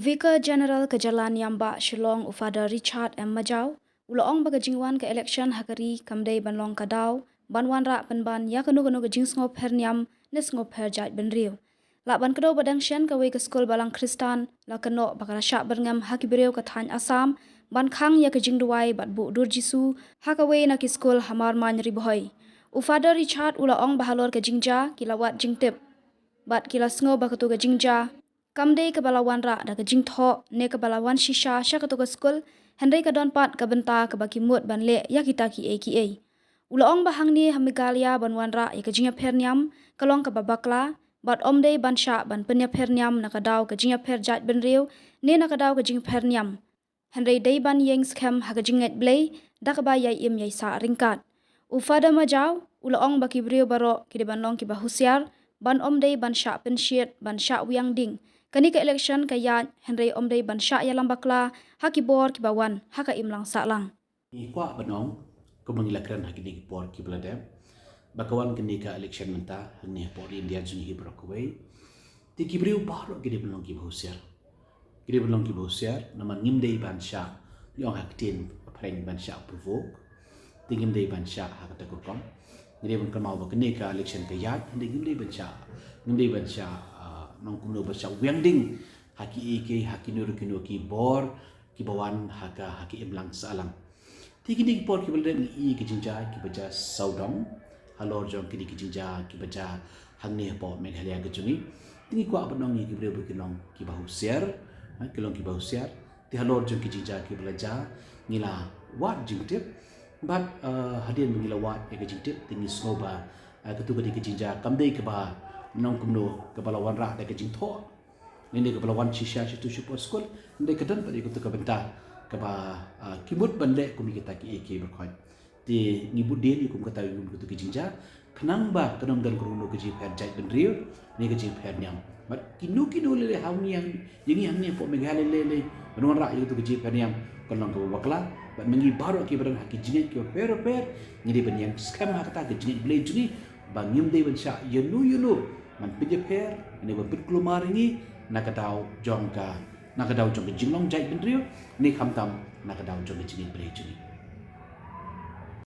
Vicar General Kejalan Yamba Shillong Ufada Richard M. Majau, Ulaong Bagajingwan ke election hakari kamdei banlong kadau, banwan rak penban ya kanu ke jingsngop herniam nesngop herjat benriu. Lak ban kedau badang shen kawe ke skul balang Kristan, la kenok bakal syak berngam haki beriu ke Thany Assam, ban khang ya ke jingduai bat bu dur jisu, hakawe na ki skul hamar man ribohoi. Ufada Richard ulaong bahalor ke jingja kilawat jingtip, bat kila sngo bakatu ke jingja, kamdei ke balawan rak da ke jing tho ne ke balawan shisha sya ke tugas skul hendai ke don pat ke benta ke baki mut ban le ya kita ki. Ulaong bahang ni hamigalia banwan rak ya ke jingya perniam kelong ke babakla bat omdei ban sya ban penya perniam na ke dau ke jingya perjat benriu ne na ke dau ke jing perniam. Hendai dei ban yeng skem ha ke jinget blei da ke ba yai im yai sa ringkat. Ufada Majau ulaong baki beriu barok ki de banlong ki bahusiar ban omdei ban sya pensyet ban sya wiang ding. Kani ke election ke yat Henry omdei ban syak yalam bakla haki bor ki bawan haka imlang saklang. Ikwa banong ko mangilakran hakini por ki bladem bakawan kini ka election menta hangni por India juni hibrokwe ti kibriu baro gidi banong ki bhusiar naman ngimdei ban syak liong haktin preng ban syak provok ti ngimdei ban syak hakata ko kom ngiri ban kamau bakini ka election ke yat ngimdei ban syak nong kuno basya wending haki ike haki nur kino ki bor ki bawan haki imlang salang tikini ki por ki belde i ki jinja ki baja saudong halor jong ki jinja ki baja hangni po meghalaya ke juni tingi ko abanong ni ki breu ki long ki bahusiar ki bahusiar ti halor jong ki jinja ki belaja ngila wat jingtip bat hadian ngila wat ke jingtip tingi snoba ketu ki jinja kamdei ke ba nong kumno ke balawan rak de ke jing tho ni ke balawan shisha situ support school de ke dan pada ikut ke benta ke ba kimut bande kumi kita ki ek berkhoi ti ngibut dia ni kum kata ngum kutu ke jingja kenang ba kenam dan kuruno ke jing jai ben riu ni ke jing nyam mat kinu le hauni yang yengi hangni po meghale le banwan rak itu ke jing nyam kolong ke bakla bat mengi baru ki barang haki jing ki per ni ben yang scam kata ke jing ble juni bangim de ben sha yenu man pije per ini ban pit klumar ini nakadau jongka jinglong jai benriu ni khamtam nakadau jong ke jing ble juni